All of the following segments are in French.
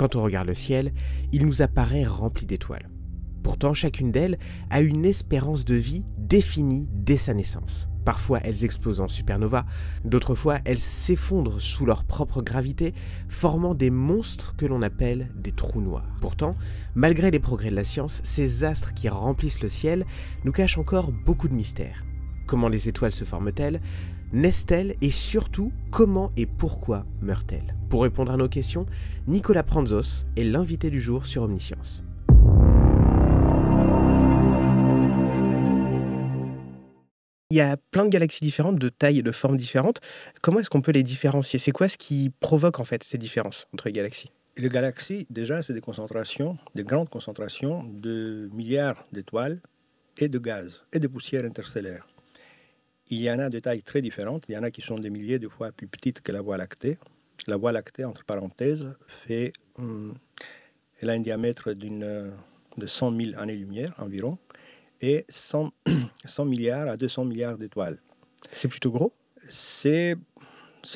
Quand on regarde le ciel, il nous apparaît rempli d'étoiles. Pourtant, chacune d'elles a une espérance de vie définie dès sa naissance. Parfois, elles explosent en supernova, d'autres fois, elles s'effondrent sous leur propre gravité, formant des monstres que l'on appelle des trous noirs. Pourtant, malgré les progrès de la science, ces astres qui remplissent le ciel nous cachent encore beaucoup de mystères. Comment les étoiles se forment-elles ? Naissent-elles et surtout, comment et pourquoi meurent-elles? Pour répondre à nos questions, Nicolas Prantzos est l'invité du jour sur Omniscience. Il y a plein de galaxies différentes, de tailles et de formes différentes. Comment est-ce qu'on peut les différencier? C'est quoi ce qui provoque en fait ces différences entre les galaxies? Les galaxies, déjà, c'est des concentrations, des grandes concentrations de milliards d'étoiles et de gaz et de poussières interstellaires. Il y en a de tailles très différentes. Il y en a qui sont des milliers de fois plus petites que la Voie lactée. La Voie lactée, entre parenthèses, elle a un diamètre de 100 000 années-lumière environ et 100 milliards à 200 milliards d'étoiles. C'est plutôt gros? C'est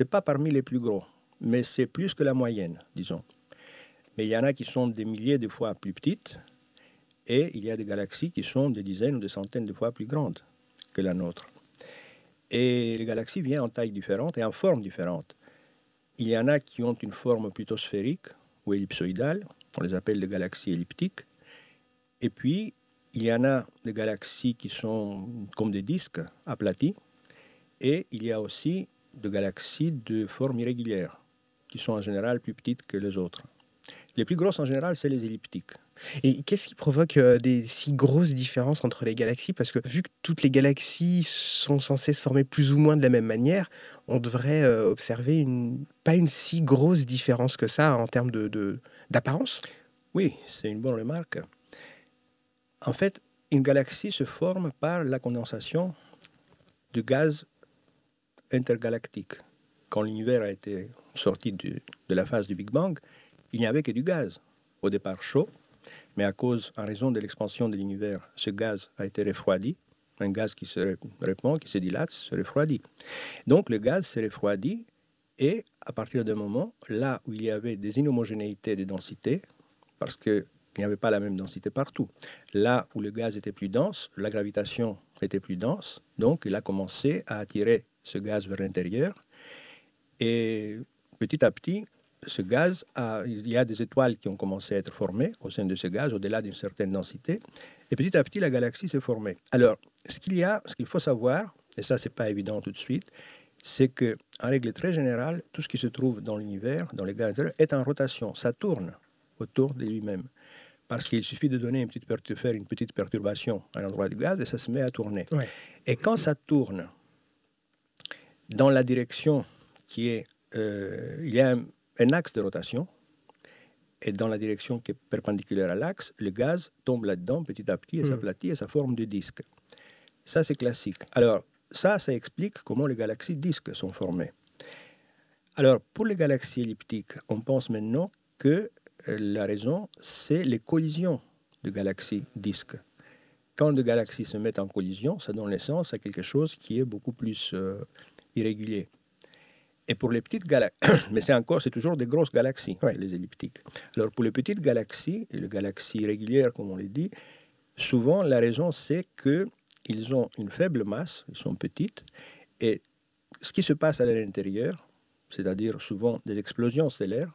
pas parmi les plus gros, mais c'est plus que la moyenne, disons. Mais il y en a qui sont des milliers de fois plus petites et il y a des galaxies qui sont des dizaines ou des centaines de fois plus grandes que la nôtre. Et les galaxies viennent en taille différente et en forme différente. Il y en a qui ont une forme plutôt sphérique ou ellipsoïdale, on les appelle des galaxies elliptiques. Et puis, il y en a des galaxies qui sont comme des disques aplatis. Et il y a aussi des galaxies de forme irrégulière, qui sont en général plus petites que les autres. Les plus grosses en général, c'est les elliptiques. Et qu'est-ce qui provoque des si grosses différences entre les galaxies? Parce que vu que toutes les galaxies sont censées se former plus ou moins de la même manière, on devrait observer pas une si grosse différence que ça en termes d'apparence. Oui, c'est une bonne remarque. En fait, une galaxie se forme par la condensation du gaz intergalactique. Quand l'univers a été sorti de la phase du Big Bang, il n'y avait que du gaz. Au départ chaud, mais en raison de l'expansion de l'univers, ce gaz a été refroidi. Un gaz qui se répand, qui se dilate, se refroidit. Donc le gaz s'est refroidi et à partir d'un moment, là où il y avait des inhomogénéités de densité, parce qu'il n'y avait pas la même densité partout, là où le gaz était plus dense, la gravitation était plus dense, donc il a commencé à attirer ce gaz vers l'intérieur et petit à petit, ce gaz, il y a des étoiles qui ont commencé à être formées au sein de ce gaz, au-delà d'une certaine densité. Et petit à petit, la galaxie s'est formée. Alors, ce qu'il faut savoir, et ça, ce n'est pas évident tout de suite, c'est qu'en règle très générale, tout ce qui se trouve dans l'univers, dans les gaz, est en rotation. Ça tourne autour de lui-même. Parce qu'il suffit de donner faire une petite perturbation à l'endroit du gaz et ça se met à tourner. Ouais. Et quand ça tourne dans la direction qui est... il y a un axe de rotation, et dans la direction qui est perpendiculaire à l'axe, le gaz tombe là-dedans petit à petit et s'aplatit et ça forme des disques. Ça, c'est classique. Alors, ça explique comment les galaxies disques sont formées. Alors, pour les galaxies elliptiques, on pense maintenant que la raison, c'est les collisions de galaxies disques. Quand deux galaxies se mettent en collision, ça donne naissance à quelque chose qui est beaucoup plus irrégulier. Et pour les petites galaxies, mais c'est toujours des grosses galaxies, les elliptiques. Alors pour les petites galaxies, les galaxies régulières comme on les dit, souvent la raison c'est qu'ils ont une faible masse, ils sont petites, et ce qui se passe à leur intérieur, c'est-à-dire souvent des explosions stellaires,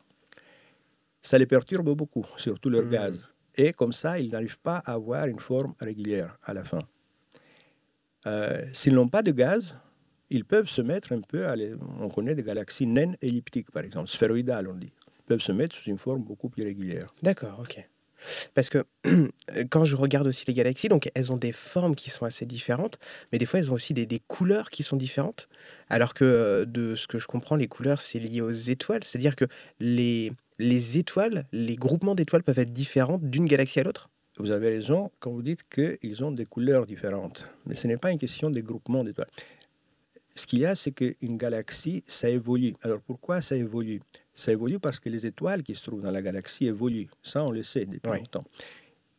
ça les perturbe beaucoup, surtout leur gaz. Et comme ça, ils n'arrivent pas à avoir une forme régulière à la fin. S'ils n'ont pas de gaz, ils peuvent se mettre un peu, on connaît des galaxies naines elliptiques, par exemple, sphéroïdales, on dit. Ils peuvent se mettre sous une forme beaucoup plus régulière. D'accord, ok. Parce que quand je regarde aussi les galaxies, donc elles ont des formes qui sont assez différentes, mais des fois elles ont aussi des couleurs qui sont différentes. Alors que de ce que je comprends, les couleurs, c'est lié aux étoiles. C'est-à-dire que les étoiles, les groupements d'étoiles peuvent être différents d'une galaxie à l'autre. Vous avez raison quand vous dites qu'ils ont des couleurs différentes. Mais ce n'est pas une question de groupement d'étoiles. Ce qu'il y a, c'est qu'une galaxie, ça évolue. Alors pourquoi ça évolue? Ça évolue parce que les étoiles qui se trouvent dans la galaxie évoluent. Ça, on le sait depuis longtemps.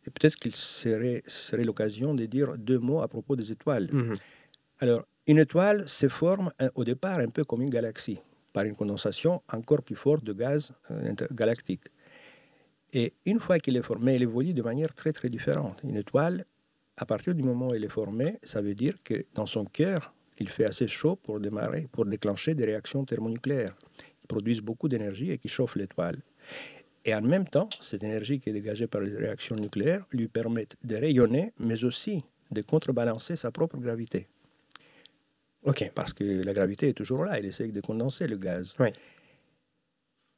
Et peut-être qu'il serait l'occasion de dire deux mots à propos des étoiles. Alors, une étoile se forme au départ un peu comme une galaxie, par une condensation encore plus forte de gaz intergalactique. Et une fois qu'il est formé, il évolue de manière très très différente. Une étoile, à partir du moment où elle est formée, ça veut dire que dans son cœur, il fait assez chaud pour démarrer, pour déclencher des réactions thermonucléaires qui produisent beaucoup d'énergie et qui chauffent l'étoile. Et en même temps, cette énergie qui est dégagée par les réactions nucléaires lui permet de rayonner, mais aussi de contrebalancer sa propre gravité. Ok. Parce que la gravité est toujours là, elle essaie de condenser le gaz. Oui.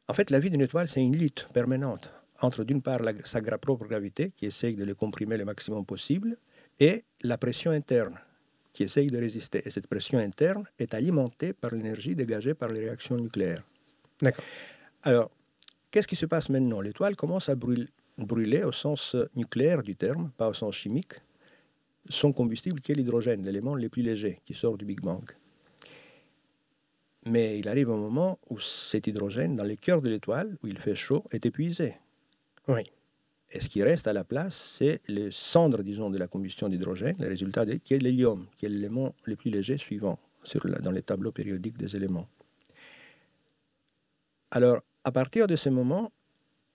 En fait, la vie d'une étoile, c'est une lutte permanente entre, d'une part, sa propre gravité, qui essaye de le comprimer le maximum possible, et la pression interne, qui essaye de résister. Et cette pression interne est alimentée par l'énergie dégagée par les réactions nucléaires. D'accord. Alors, qu'est-ce qui se passe maintenant? L'étoile commence à brûler au sens nucléaire du terme, pas au sens chimique, son combustible qui est l'hydrogène, l'élément le plus léger qui sort du Big Bang. Mais il arrive un moment où cet hydrogène, dans le cœur de l'étoile, où il fait chaud, est épuisé. Oui. Et ce qui reste à la place, c'est les cendres, disons, de la combustion d'hydrogène, le résultat qui est l'hélium, qui est l'élément le plus léger suivant dans les tableaux périodiques des éléments. Alors, à partir de ce moment,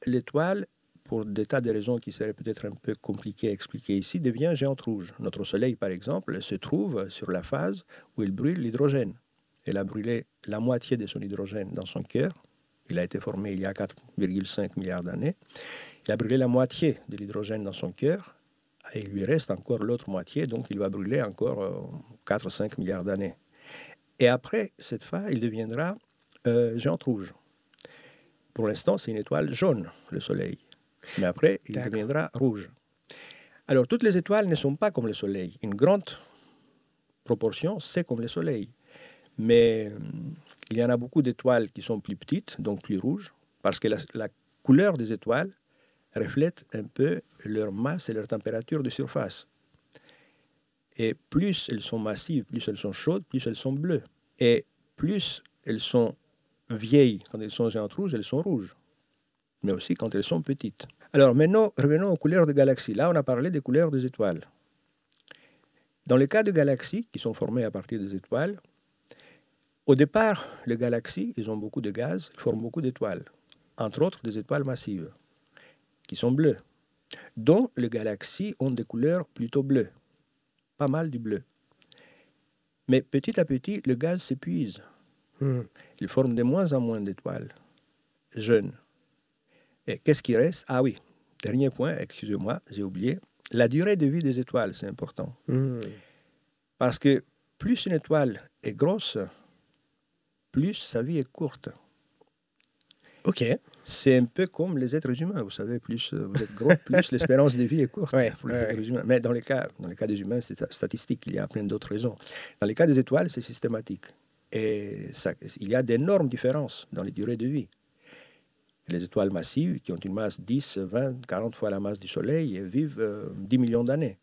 l'étoile, pour des tas de raisons qui seraient peut-être un peu compliquées à expliquer ici, devient géante rouge. Notre Soleil, par exemple, se trouve sur la phase où il brûle l'hydrogène. Elle a brûlé la moitié de son hydrogène dans son cœur. Il a été formé il y a 4,5 milliards d'années. Il a brûlé la moitié de l'hydrogène dans son cœur et il lui reste encore l'autre moitié, donc il va brûler encore 4-5 milliards d'années. Et après cette phase, il deviendra géante rouge. Pour l'instant, c'est une étoile jaune, le Soleil. Mais après, il deviendra rouge. Alors, toutes les étoiles ne sont pas comme le Soleil. Une grande proportion, c'est comme le Soleil. Mais il y en a beaucoup d'étoiles qui sont plus petites, donc plus rouges, parce que la couleur des étoiles reflète un peu leur masse et leur température de surface. Et plus elles sont massives, plus elles sont chaudes, plus elles sont bleues. Et plus elles sont vieilles, quand elles sont géantes rouges, elles sont rouges. Mais aussi quand elles sont petites. Alors maintenant, revenons aux couleurs des galaxies. Là, on a parlé des couleurs des étoiles. Dans le cas de galaxies qui sont formées à partir des étoiles, au départ, les galaxies, ils ont beaucoup de gaz, ils forment beaucoup d'étoiles. Entre autres, des étoiles massives, qui sont bleues, dont les galaxies ont des couleurs plutôt bleues, pas mal du bleu. Mais petit à petit, le gaz s'épuise. Il forme de moins en moins d'étoiles jeunes. Et qu'est-ce qui reste? Ah oui, dernier point, excusez-moi, j'ai oublié. La durée de vie des étoiles, c'est important. Parce que plus une étoile est grosse, plus sa vie est courte. Ok. C'est un peu comme les êtres humains, vous savez, plus vous êtes gros, plus l'espérance de vie est courte pour les êtres humains. Mais dans les cas des humains, c'est statistique, il y a plein d'autres raisons. Dans les cas des étoiles, c'est systématique. Et il y a d'énormes différences dans les durées de vie. Les étoiles massives, qui ont une masse 10, 20, 40 fois la masse du Soleil, vivent 10 millions d'années.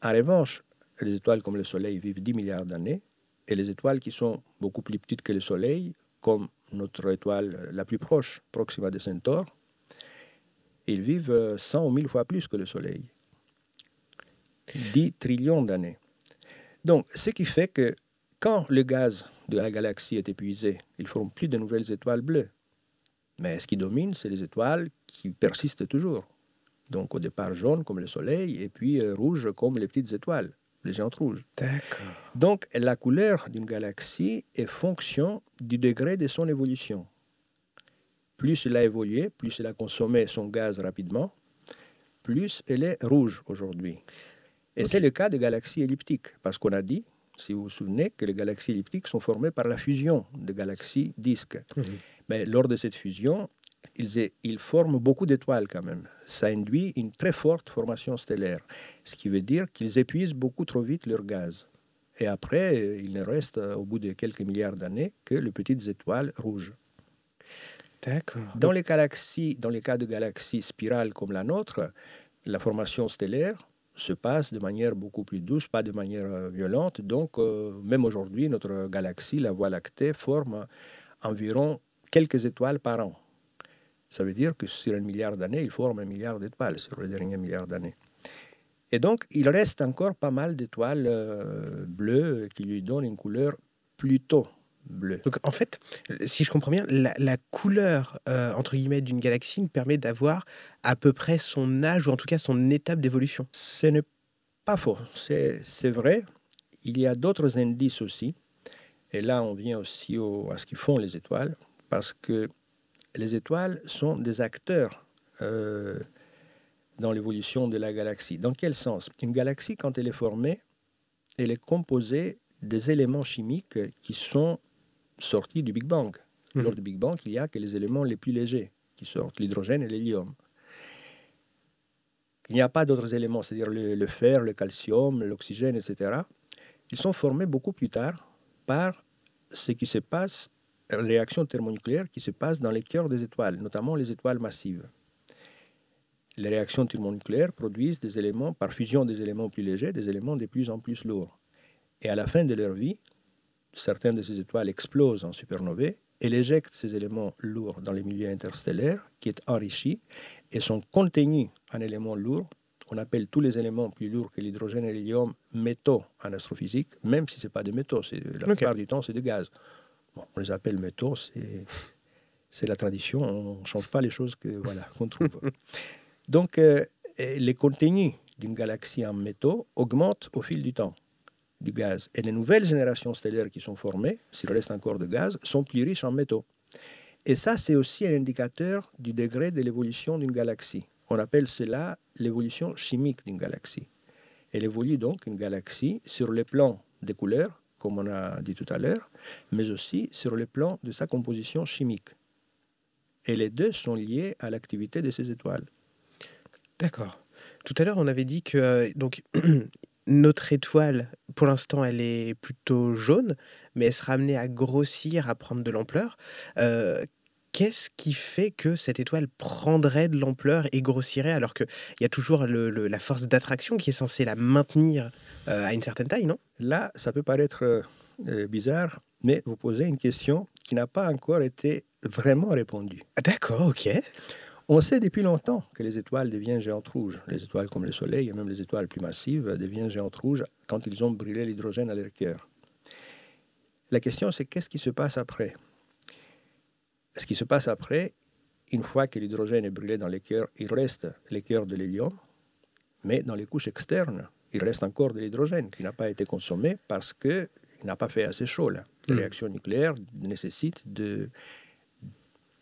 En revanche, les étoiles comme le Soleil vivent 10 milliards d'années, et les étoiles qui sont beaucoup plus petites que le Soleil, comme notre étoile la plus proche, Proxima de Centaure, ils vivent 100 ou 1000 fois plus que le Soleil. 10 trillions d'années. Donc, ce qui fait que quand le gaz de la galaxie est épuisé, ils ne forment plus de nouvelles étoiles bleues. Mais ce qui domine, c'est les étoiles qui persistent toujours. Donc, au départ jaunes comme le Soleil, et puis rouges comme les petites étoiles, les géantes rouges. D'accord. Donc, la couleur d'une galaxie est fonction du degré de son évolution. Plus elle a évolué, plus elle a consommé son gaz rapidement, plus elle est rouge aujourd'hui. Et c'est le cas des galaxies elliptiques, parce qu'on a dit, si vous vous souvenez, que les galaxies elliptiques sont formées par la fusion de galaxies disques. Mais lors de cette fusion, ils forment beaucoup d'étoiles quand même. Ça induit une très forte formation stellaire, ce qui veut dire qu'ils épuisent beaucoup trop vite leur gaz. Et après, il ne reste, au bout de quelques milliards d'années, que les petites étoiles rouges. D'accord. Dans les cas de galaxies spirales comme la nôtre, la formation stellaire se passe de manière beaucoup plus douce, pas de manière violente. Donc, même aujourd'hui, notre galaxie, la Voie lactée, forme environ quelques étoiles par an. Ça veut dire que sur 1 milliard d'années, il forme 1 milliard d'étoiles sur les derniers milliards d'années. Et donc, il reste encore pas mal d'étoiles bleues qui lui donnent une couleur plutôt bleu. Donc en fait, si je comprends bien, la couleur, entre guillemets, d'une galaxie me permet d'avoir à peu près son âge ou en tout cas son étape d'évolution. Ce n'est pas faux, c'est vrai. Il y a d'autres indices aussi. Et là, on vient aussi à ce qu'ils font les étoiles, parce que les étoiles sont des acteurs dans l'évolution de la galaxie. Dans quel sens? Une galaxie, quand elle est formée, elle est composée des éléments chimiques qui sont sortis du Big Bang. Lors du Big Bang, il n'y a que les éléments les plus légers qui sortent, l'hydrogène et l'hélium. Il n'y a pas d'autres éléments, c'est-à-dire le fer, le calcium, l'oxygène, etc. Ils sont formés beaucoup plus tard par ce qui se passe, les réactions thermonucléaires qui se passent dans les cœurs des étoiles, notamment les étoiles massives. Les réactions thermonucléaires produisent des éléments, par fusion des éléments plus légers, des éléments de plus en plus lourds. Et à la fin de leur vie, certaines de ces étoiles explosent en supernovae et éjectent ces éléments lourds dans les milieux interstellaires qui est enrichi et sont contenus en éléments lourds. On appelle tous les éléments plus lourds que l'hydrogène et l'hélium métaux en astrophysique, même si ce n'est pas des métaux, la plupart du temps c'est des gaz. Bon, on les appelle métaux, c'est la tradition, on ne change pas les choses qu'on trouve. Donc, les contenus d'une galaxie en métaux augmentent au fil du temps du gaz. Et les nouvelles générations stellaires qui sont formées, s'il reste encore de gaz, sont plus riches en métaux. Et ça, c'est aussi un indicateur du degré de l'évolution d'une galaxie. On appelle cela l'évolution chimique d'une galaxie. Elle évolue donc, une galaxie, sur le plan des couleurs, comme on a dit tout à l'heure, mais aussi sur le plan de sa composition chimique. Et les deux sont liés à l'activité de ces étoiles. D'accord. Tout à l'heure, on avait dit que donc notre étoile, pour l'instant, elle est plutôt jaune, mais elle sera amenée à grossir, à prendre de l'ampleur. Qu'est-ce qui fait que cette étoile prendrait de l'ampleur et grossirait alors qu'il y a toujours la force d'attraction qui est censée la maintenir à une certaine taille, non? Là, ça peut paraître bizarre, mais vous posez une question qui n'a pas encore été vraiment répondue. Ah, d'accord, ok. On sait depuis longtemps que les étoiles deviennent géantes rouges. Les étoiles comme le Soleil et même les étoiles plus massives deviennent géantes rouges quand ils ont brûlé l'hydrogène à leur cœur. La question, c'est qu'est-ce qui se passe après? Ce qui se passe après, une fois que l'hydrogène est brûlé dans les cœurs, il reste les cœurs de l'hélium, mais dans les couches externes, il reste encore de l'hydrogène qui n'a pas été consommé parce qu'il n'a pas fait assez chaud. Là. Les réactions nucléaires nécessitent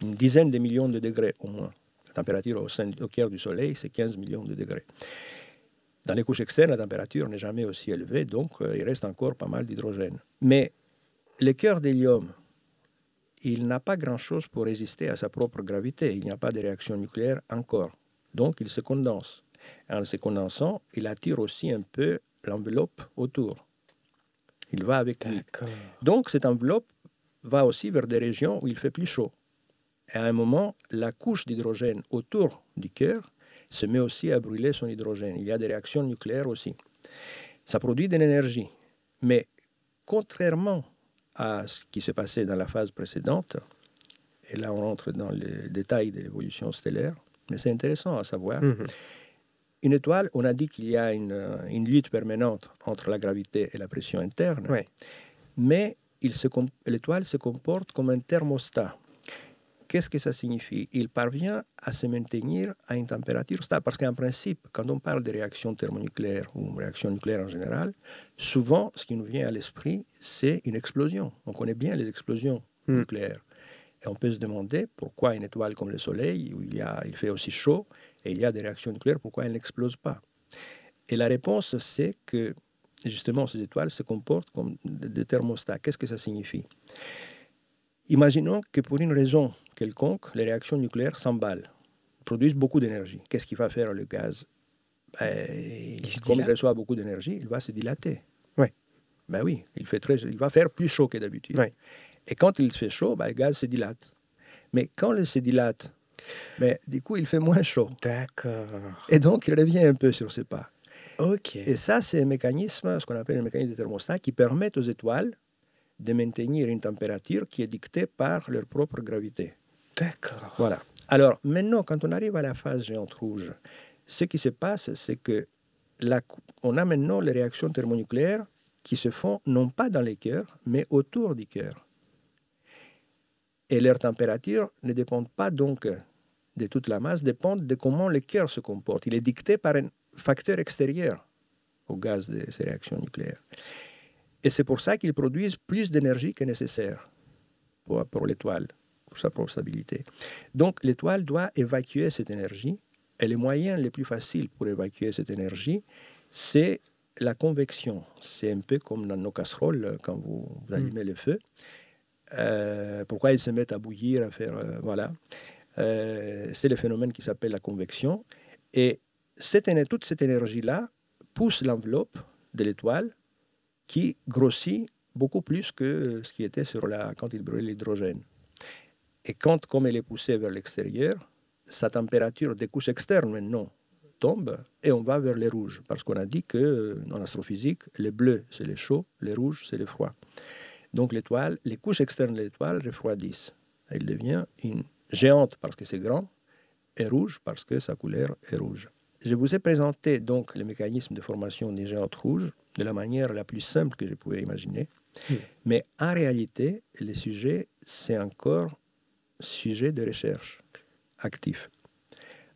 une dizaine de millions de degrés au moins. La température au cœur du Soleil, c'est 15 millions de degrés. Dans les couches externes, la température n'est jamais aussi élevée, donc il reste encore pas mal d'hydrogène. Mais le cœur d'hélium, il n'a pas grand-chose pour résister à sa propre gravité. Il n'y a pas de réaction nucléaire encore. Donc il se condense. En se condensant, il attire aussi un peu l'enveloppe autour. Il va avec lui. Donc cette enveloppe va aussi vers des régions où il fait plus chaud. Et à un moment, la couche d'hydrogène autour du cœur se met aussi à brûler son hydrogène. Il y a des réactions nucléaires aussi. Ça produit de l'énergie. Mais contrairement à ce qui s'est passé dans la phase précédente, et là on entre dans les détails de l'évolution stellaire, mais c'est intéressant à savoir. Une étoile, on a dit qu'il y a une lutte permanente entre la gravité et la pression interne, mais l'étoile se comporte comme un thermostat. Qu'est-ce que ça signifie? Il parvient à se maintenir à une température stable. Parce qu'en principe, quand on parle de réactions thermonucléaires ou réactions nucléaires en général, souvent, ce qui nous vient à l'esprit, c'est une explosion. On connaît bien les explosions nucléaires. Et on peut se demander pourquoi une étoile comme le Soleil, où il fait aussi chaud, et il y a des réactions nucléaires, pourquoi elle n'explose pas? Et la réponse, c'est que, justement, ces étoiles se comportent comme des thermostats. Qu'est-ce que ça signifie? Imaginons que pour une raison quelconque, les réactions nucléaires s'emballent, produisent beaucoup d'énergie. Qu'est-ce qu'il va faire le gaz? Comme il reçoit beaucoup d'énergie, il va se dilater. Ben oui, il va faire plus chaud que d'habitude. Et quand il fait chaud, le gaz se dilate. Mais quand il se dilate, du coup, il fait moins chaud. D'accord. Et donc, il revient un peu sur ses pas. Ok. Et ça, c'est un mécanisme, ce qu'on appelle un mécanisme de thermostat, qui permet aux étoiles de maintenir une température qui est dictée par leur propre gravité. D'accord. Voilà. Alors, maintenant, quand on arrive à la phase géante rouge, ce qui se passe, c'est que on a maintenant les réactions thermonucléaires qui se font non pas dans les cœurs, mais autour du cœur. Et leur température ne dépend pas donc de toute la masse, dépend de comment le cœur se comporte. Il est dicté par un facteur extérieur au gaz de ces réactions nucléaires. Et c'est pour ça qu'ils produisent plus d'énergie que nécessaire pour l'étoile, pour sa propre stabilité. Donc l'étoile doit évacuer cette énergie, et les moyens les plus faciles pour évacuer cette énergie, c'est la convection. C'est un peu comme dans nos casseroles, quand vous allumez le feu. Pourquoi ils se mettent à bouillir, à faire... voilà. C'est le phénomène qui s'appelle la convection. Et toute cette énergie-là pousse l'enveloppe de l'étoile qui grossit beaucoup plus que ce qui était quand il brûlait l'hydrogène. Et comme elle est poussée vers l'extérieur, sa température des couches externes maintenant tombe et on va vers les rouges. Parce qu'on a dit qu'en astrophysique, les bleus, c'est les chauds, les rouges, c'est les froids. Donc l'étoile, les couches externes de l'étoile refroidissent. Elle devient une géante parce que c'est grand et rouge parce que sa couleur est rouge. Je vous ai présenté donc le mécanisme de formation des géantes rouges de la manière la plus simple que je pouvais imaginer. Mais en réalité, le sujet, c'est encore sujet de recherche actif.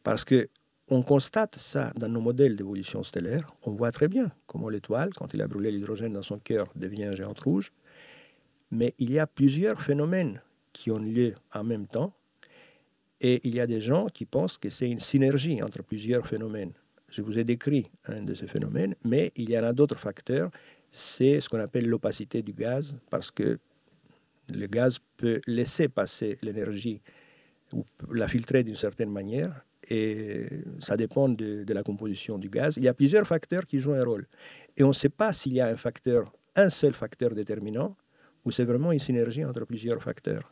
Parce que on constate ça dans nos modèles d'évolution stellaire. On voit très bien comment l'étoile, quand il a brûlé l'hydrogène dans son cœur, devient géante rouge. Mais il y a plusieurs phénomènes qui ont lieu en même temps. Et il y a des gens qui pensent que c'est une synergie entre plusieurs phénomènes. Je vous ai décrit un de ces phénomènes, mais il y en a d'autres facteurs. C'est ce qu'on appelle l'opacité du gaz, parce que le gaz peut laisser passer l'énergie ou la filtrer d'une certaine manière, et ça dépend de la composition du gaz. Il y a plusieurs facteurs qui jouent un rôle. Et on ne sait pas s'il y a un seul facteur déterminant, ou c'est vraiment une synergie entre plusieurs facteurs.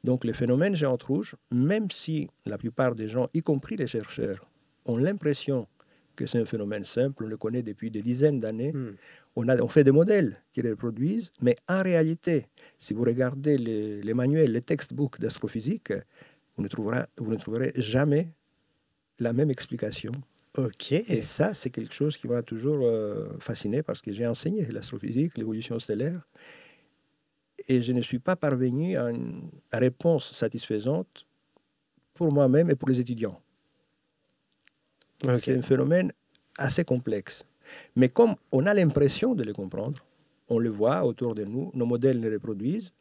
Donc le phénomène géante rouge, même si la plupart des gens, y compris les chercheurs, ont l'impression que c'est un phénomène simple, on le connaît depuis des dizaines d'années, on fait des modèles qui le reproduisent, mais en réalité, si vous regardez les manuels, les textbooks d'astrophysique, vous ne trouverez jamais la même explication. Ok. Et ça, c'est quelque chose qui m'a toujours fasciné parce que j'ai enseigné l'astrophysique, l'évolution stellaire, et je ne suis pas parvenu à une réponse satisfaisante pour moi-même et pour les étudiants. Okay. C'est un phénomène assez complexe. Mais comme on a l'impression de le comprendre, on le voit autour de nous, nos modèles le reproduisent,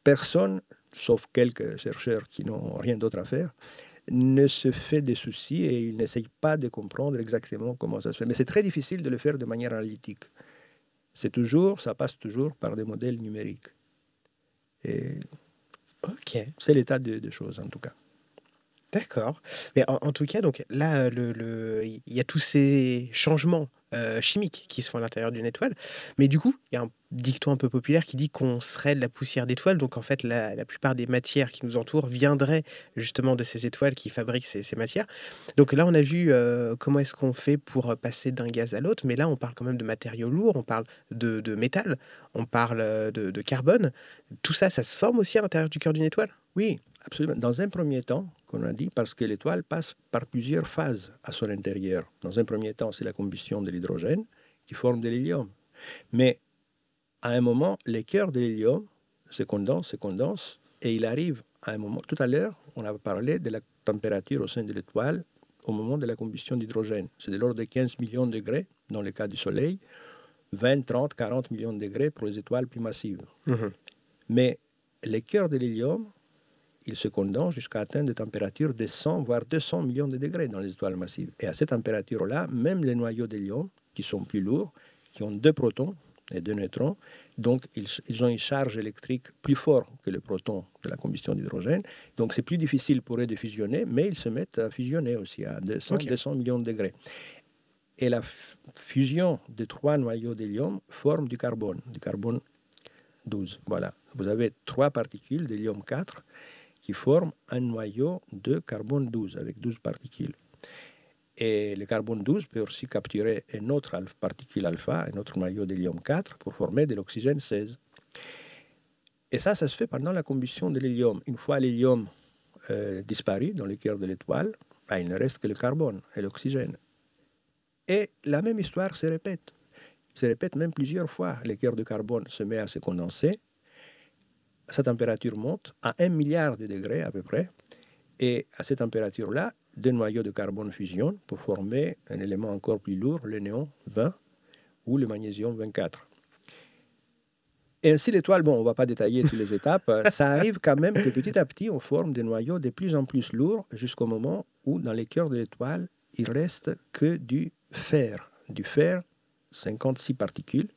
personne, sauf quelques chercheurs qui n'ont rien d'autre à faire, ne se fait des soucis et ils n'essayent pas de comprendre exactement comment ça se fait. Mais c'est très difficile de le faire de manière analytique. Ça passe toujours par des modèles numériques. Et c'est l'état des choses, en tout cas. D'accord. Mais en tout cas, donc là, il y a tous ces changements chimiques qui se font à l'intérieur d'une étoile. Mais du coup, il y a un dicton un peu populaire qui dit qu'on serait de la poussière d'étoiles. Donc en fait, la plupart des matières qui nous entourent viendraient justement de ces étoiles qui fabriquent ces matières. Donc là, on a vu comment est-ce qu'on fait pour passer d'un gaz à l'autre. Mais là, on parle quand même de matériaux lourds, on parle de métal, on parle de carbone. Tout ça, ça se forme aussi à l'intérieur du cœur d'une étoile? Oui, absolument. Dans un premier temps, qu'on a dit, parce que l'étoile passe par plusieurs phases à son intérieur. Dans un premier temps, c'est la combustion de l'hydrogène qui forme de l'hélium. Mais à un moment, les cœurs de l'hélium se condensent, et il arrive à un moment. Tout à l'heure, on a parlé de la température au sein de l'étoile au moment de la combustion d'hydrogène. C'est de l'ordre de 15 millions de degrés dans le cas du Soleil, 20, 30, 40 millions de degrés pour les étoiles plus massives. Mais les cœurs de l'hélium, ils se condensent jusqu'à atteindre des températures de 100 voire 200 millions de degrés dans les étoiles massives. Et à cette température-là, même les noyaux d'hélium, qui sont plus lourds, qui ont 2 protons et 2 neutrons, donc ils ont une charge électrique plus forte que le proton de la combustion d'hydrogène. Donc c'est plus difficile pour eux de fusionner, mais ils se mettent à fusionner aussi à 200 millions de degrés. Et la fusion de 3 noyaux d'hélium forme du carbone 12. Voilà. Vous avez 3 particules d'hélium 4 qui forment un noyau de carbone 12 avec 12 particules. Et le carbone 12 peut aussi capturer une autre particule alpha, un autre noyau d'hélium 4 pour former de l'oxygène 16. Et ça se fait pendant la combustion de l'hélium. Une fois l'hélium disparu dans le cœur de l'étoile, il ne reste que le carbone et l'oxygène. Et la même histoire se répète même plusieurs fois. Le cœur de carbone se met à se condenser. sa température monte à 1 milliard de degrés à peu près. Et à cette température-là, deux noyaux de carbone fusionnent pour former un élément encore plus lourd, le néon 20 ou le magnésium 24. Et ainsi, l'étoile, bon, on ne va pas détailler toutes les étapes, ça arrive quand même que petit à petit, on forme des noyaux de plus en plus lourds jusqu'au moment où, dans les cœurs de l'étoile, il reste que du fer. Du fer, 56 particules,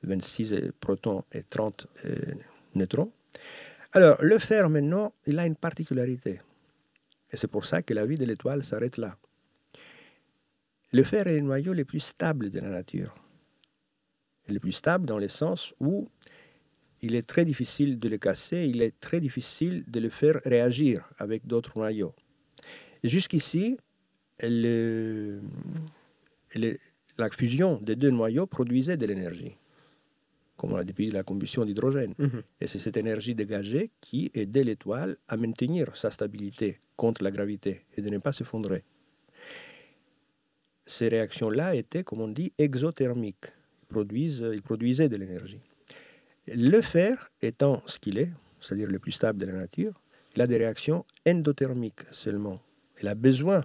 26 protons et 30 neutrons. Alors, le fer, maintenant, il a une particularité. Et c'est pour ça que la vie de l'étoile s'arrête là. Le fer est le noyau le plus stable de la nature. Le plus stable dans le sens où il est très difficile de le casser, il est très difficile de le faire réagir avec d'autres noyaux. Jusqu'ici, la fusion des deux noyaux produisait de l'énergie, comme on a depuis la combustion d'hydrogène. Et c'est cette énergie dégagée qui aidait l'étoile à maintenir sa stabilité contre la gravité et de ne pas s'effondrer. Ces réactions-là étaient, comme on dit, exothermiques. Ils produisaient de l'énergie. Le fer étant ce qu'il est, c'est-à-dire le plus stable de la nature, il a des réactions endothermiques seulement. Il a besoin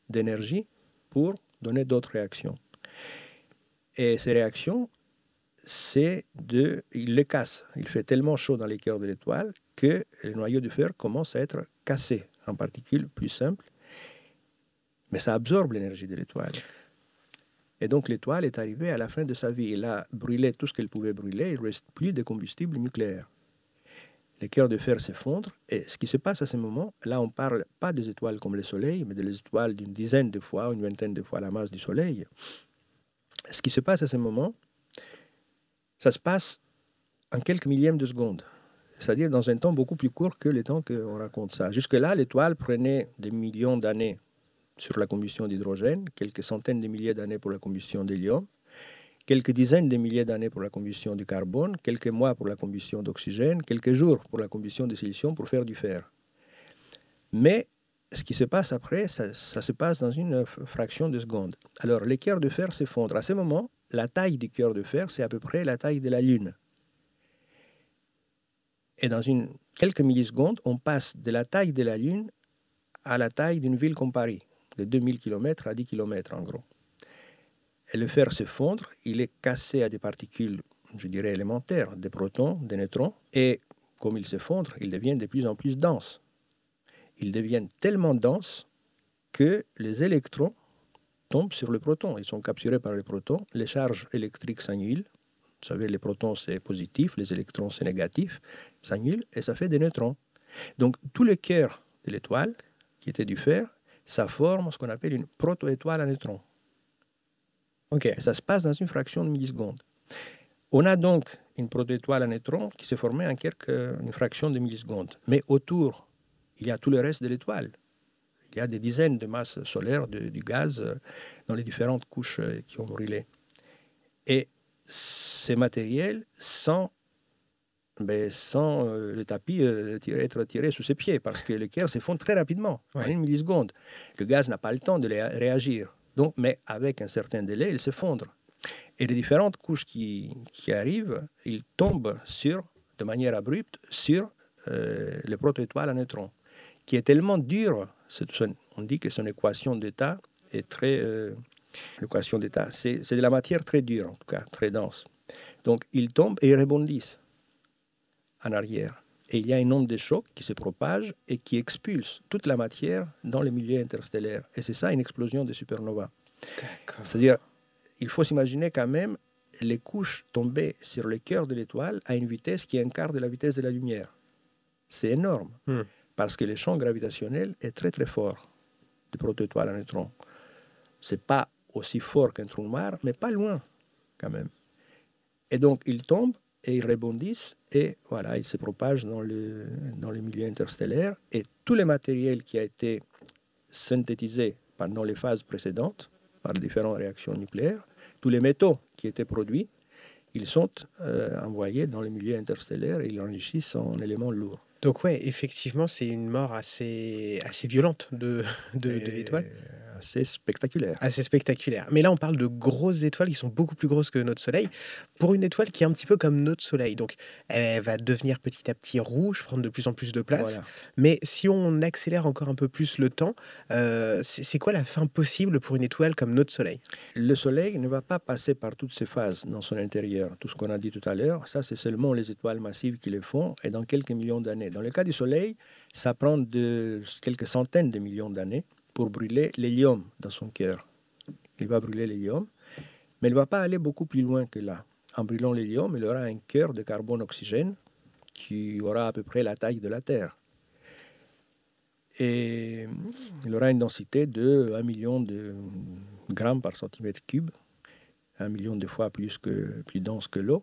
d'énergie pour donner d'autres réactions. Et ces réactions, il les casse. Il fait tellement chaud dans les cœurs de l'étoile que le noyau de fer commence à être cassé en particules plus simples. Mais ça absorbe l'énergie de l'étoile. Et donc l'étoile est arrivée à la fin de sa vie. Elle a brûlé tout ce qu'elle pouvait brûler. Il ne reste plus de combustible nucléaire. Les cœurs de fer s'effondrent. Et ce qui se passe à ce moment, là on ne parle pas des étoiles comme le Soleil, mais des étoiles d'une dizaine de fois, une vingtaine de fois la masse du Soleil. Ce qui se passe à ce moment, ça se passe en quelques millièmes de seconde. C'est-à-dire dans un temps beaucoup plus court que le temps qu'on raconte ça. Jusque-là, l'étoile prenait des millions d'années sur la combustion d'hydrogène, quelques centaines de milliers d'années pour la combustion d'hélium, quelques dizaines de milliers d'années pour la combustion du carbone, quelques mois pour la combustion d'oxygène, quelques jours pour la combustion de silicium pour faire du fer. Mais ce qui se passe après, ça se passe dans une fraction de seconde. Alors, les cœurs de fer s'effondrent. À ce moment, la taille du cœur de fer, c'est à peu près la taille de la Lune. Et dans quelques millisecondes, on passe de la taille de la Lune à la taille d'une ville comme Paris, de 2000 km à 10 km en gros. Et le fer s'effondre, il est cassé à des particules, je dirais, élémentaires, des protons, des neutrons, et comme il s'effondre, il devient de plus en plus dense. Ils deviennent tellement denses que les électrons tombent sur le proton. Ils sont capturés par les protons, les charges électriques s'annulent. Vous savez, les protons, c'est positif, les électrons, c'est négatif, s'annulent, et ça fait des neutrons. Donc, tout le cœur de l'étoile, qui était du fer, ça forme ce qu'on appelle une proto-étoile à neutrons. Okay. Et ça se passe dans une fraction de milliseconde. On a donc une proto-étoile à neutrons qui s'est formée en une fraction de milliseconde. Mais autour, il y a tout le reste de l'étoile. Il y a des dizaines de masses solaires, du gaz dans les différentes couches qui ont brûlé. Et ces matériels, sans le tapis être tiré sous ses pieds, parce que le cœur s'effondre très rapidement, en une milliseconde. Le gaz n'a pas le temps de réagir. Donc, mais avec un certain délai, il s'effondre. Et les différentes couches qui arrivent, ils tombent de manière abrupte sur les proto-étoiles à neutrons, qui est tellement dure. On dit que son équation d'état est très... l'équation d'état, c'est de la matière très dure, en tout cas, très dense. Donc, ils tombent et ils rebondissent en arrière. Et il y a une onde de choc qui se propage et qui expulse toute la matière dans le milieu interstellaire. Et c'est ça, une explosion de supernova. C'est-à-dire, il faut s'imaginer quand même les couches tombées sur le cœur de l'étoile à une vitesse qui est un quart de la vitesse de la lumière. C'est énorme, parce que le champ gravitationnel est très très fort de proto-étoiles à neutrons. Ce n'est pas aussi fort qu'un trou noir, mais pas loin quand même. Et donc, ils tombent et ils rebondissent, et voilà, ils se propagent dans le milieu interstellaire, et tout le matériel qui a été synthétisé pendant les phases précédentes, par différentes réactions nucléaires, tous les métaux qui étaient produits, ils sont envoyés dans le milieu interstellaire et ils enrichissent en éléments lourds. Donc ouais, effectivement, c'est une mort assez violente de l'étoile. assez spectaculaire. Assez spectaculaire. Mais là, on parle de grosses étoiles qui sont beaucoup plus grosses que notre Soleil. Pour une étoile qui est un petit peu comme notre Soleil, donc elle va devenir petit à petit rouge, prendre de plus en plus de place. Voilà. Mais si on accélère encore un peu plus le temps, c'est quoi la fin possible pour une étoile comme notre Soleil? Le Soleil ne va pas passer par toutes ces phases dans son intérieur. Tout ce qu'on a dit tout à l'heure, ça c'est seulement les étoiles massives qui le font et dans quelques millions d'années. Dans le cas du Soleil, ça prend de quelques centaines de millions d'années pour brûler l'hélium dans son cœur. Il va brûler l'hélium, mais il ne va pas aller beaucoup plus loin que là. En brûlant l'hélium, il aura un cœur de carbone-oxygène qui aura à peu près la taille de la Terre. Et il aura une densité de 1 million de grammes par centimètre cube, 1 million de fois plus dense que l'eau.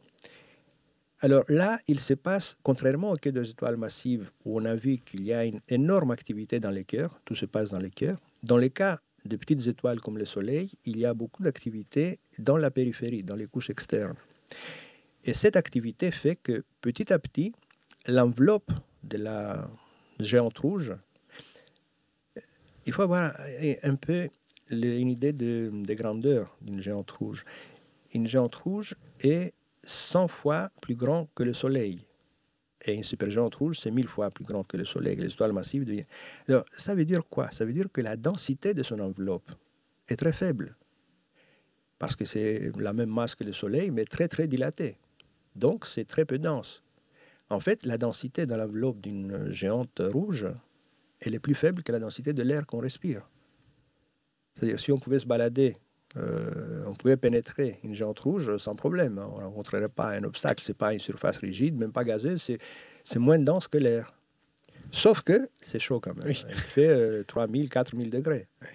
Alors là, il se passe, contrairement aux cas des étoiles massives où on a vu qu'il y a une énorme activité dans les cœurs, tout se passe dans les cœurs, dans les cas de petites étoiles comme le Soleil, il y a beaucoup d'activité dans la périphérie, dans les couches externes. Et cette activité fait que petit à petit, l'enveloppe de la géante rouge, il faut avoir un peu une idée de grandeur d'une géante rouge. Une géante rouge est 100 fois plus grand que le Soleil. Et une supergéante rouge, c'est 1000 fois plus grand que le Soleil. Les étoiles massives deviennent... Alors, ça veut dire quoi? Ça veut dire que la densité de son enveloppe est très faible. Parce que c'est la même masse que le Soleil, mais très, très dilatée. Donc, c'est très peu dense. En fait, la densité dans l'enveloppe d'une géante rouge, elle est plus faible que la densité de l'air qu'on respire. C'est-à-dire, si on pouvait se balader, on pouvait pénétrer une géante rouge sans problème. On ne rencontrerait pas un obstacle. Ce n'est pas une surface rigide, même pas gazeuse. C'est moins dense que l'air. Sauf que c'est chaud quand même. Oui. Il fait 3000, 4000 degrés. Oui.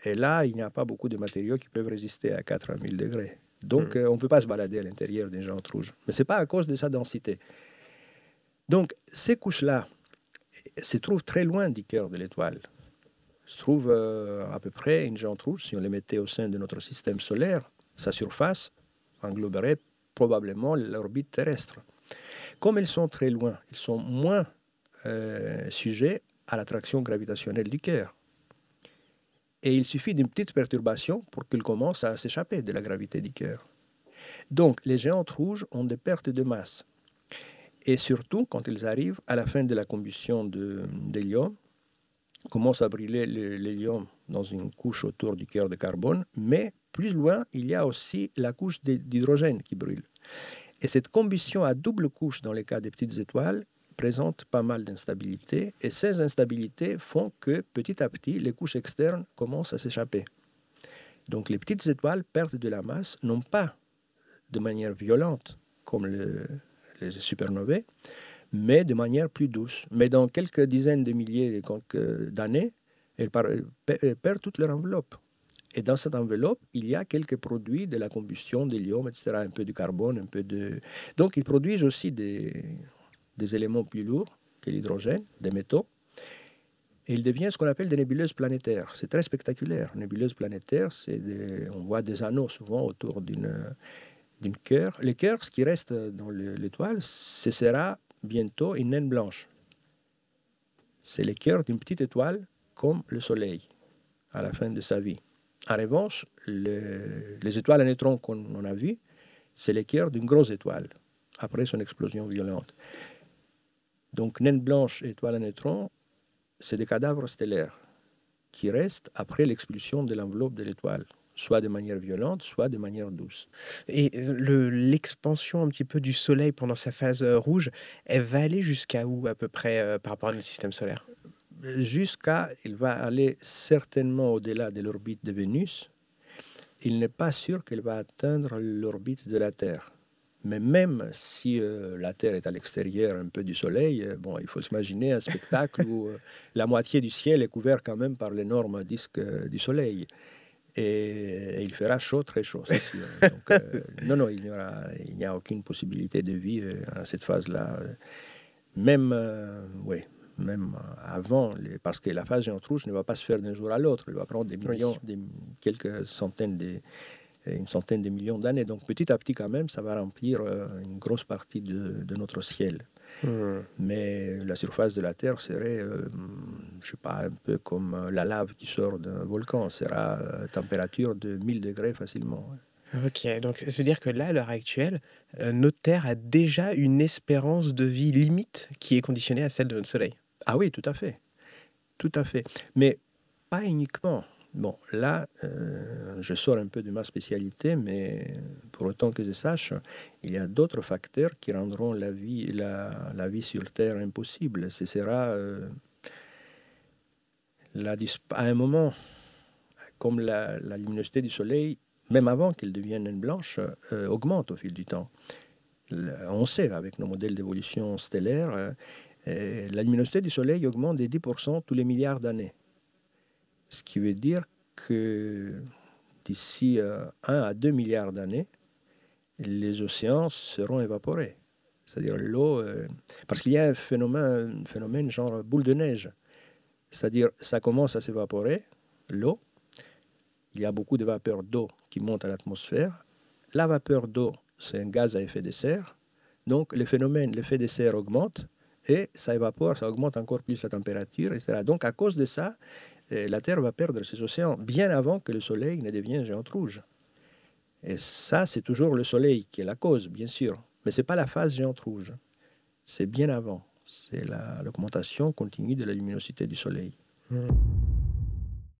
Et là, il n'y a pas beaucoup de matériaux qui peuvent résister à 4000 degrés. Donc, on ne peut pas se balader à l'intérieur d'une géante rouge. Mais ce n'est pas à cause de sa densité. Donc, ces couches-là se trouvent très loin du cœur de l'étoile. Se trouve à peu près une géante rouge, si on les mettait au sein de notre système solaire, sa surface engloberait probablement l'orbite terrestre. Comme elles sont très loin, ils sont moins sujets à l'attraction gravitationnelle du cœur. Et il suffit d'une petite perturbation pour qu'ils commencent à s'échapper de la gravité du cœur. Donc, les géantes rouges ont des pertes de masse. Et surtout, quand ils arrivent à la fin de la combustion d'hélium, commence à brûler l'hélium dans une couche autour du cœur de carbone, mais plus loin, il y a aussi la couche d'hydrogène qui brûle. Et cette combustion à double couche dans les cas des petites étoiles présente pas mal d'instabilité, et ces instabilités font que petit à petit, les couches externes commencent à s'échapper. Donc les petites étoiles perdent de la masse, non pas de manière violente comme les supernovae, mais de manière plus douce. Mais dans quelques dizaines de milliers d'années, elles perdent toute leur enveloppe. Et dans cette enveloppe, il y a quelques produits de la combustion d'hélium, etc., un peu de carbone, un peu de... Donc, ils produisent aussi des éléments plus lourds que l'hydrogène, des métaux, et ils deviennent ce qu'on appelle des nébuleuses planétaires. C'est très spectaculaire. Nébuleuses planétaires, on voit des anneaux souvent autour d'une cœur. Le cœur, ce qui reste dans l'étoile, ce sera bientôt une naine blanche. C'est le cœur d'une petite étoile comme le Soleil à la fin de sa vie. En revanche, les étoiles à neutrons qu'on a vues, c'est le cœur d'une grosse étoile après son explosion violente. Donc, naine blanche et étoile à neutrons, c'est des cadavres stellaires qui restent après l'expulsion de l'enveloppe de l'étoile, soit de manière violente, soit de manière douce. Et l'expansion un petit peu du Soleil pendant sa phase rouge, elle va aller jusqu'à où à peu près par rapport à notre système solaire? Il va aller certainement au-delà de l'orbite de Vénus. Il n'est pas sûr qu'elle va atteindre l'orbite de la Terre. Mais même si la Terre est à l'extérieur un peu du Soleil, bon, il faut s'imaginer un spectacle où la moitié du ciel est couvert quand même par l'énorme disque du Soleil. Et il fera chaud, très chaud, c'est sûr. Donc, non, il n'y a aucune possibilité de vie à cette phase-là. Même avant, parce que la phase géante rouge ne va pas se faire d'un jour à l'autre. Elle va prendre des millions, une centaine de millions d'années. Donc petit à petit quand même, ça va remplir une grosse partie de notre ciel. Mais la surface de la Terre serait, je sais pas, un peu comme la lave qui sort d'un volcan. Sera température de 1000 degrés facilement. Ok, donc ça veut dire que là, à l'heure actuelle, notre Terre a déjà une espérance de vie limite qui est conditionnée à celle de notre Soleil. Ah oui, tout à fait. Tout à fait. Mais pas uniquement. Bon, là, je sors un peu de ma spécialité, mais pour autant que je sache, il y a d'autres facteurs qui rendront la vie sur Terre impossible. Ce sera à un moment, comme la luminosité du Soleil, même avant qu'elle devienne naine blanche, augmente au fil du temps. On sait, avec nos modèles d'évolution stellaire, la luminosité du Soleil augmente de 10% tous les milliards d'années. Ce qui veut dire que d'ici 1 à 2 milliards d'années, les océans seront évaporés. C'est-à-dire l'eau... parce qu'il y a un phénomène genre boule de neige. C'est-à-dire ça commence à s'évaporer, l'eau. Il y a beaucoup de vapeur d'eau qui monte à l'atmosphère. La vapeur d'eau, c'est un gaz à effet de serre. Donc l'effet de serre augmente et ça évapore, ça augmente encore plus la température, etc. Donc à cause de ça, la Terre va perdre ses océans bien avant que le Soleil ne devienne géante rouge. Et ça, c'est toujours le Soleil qui est la cause, bien sûr. Mais ce n'est pas la phase géante rouge. C'est bien avant. C'est l'augmentation continue de la luminosité du Soleil.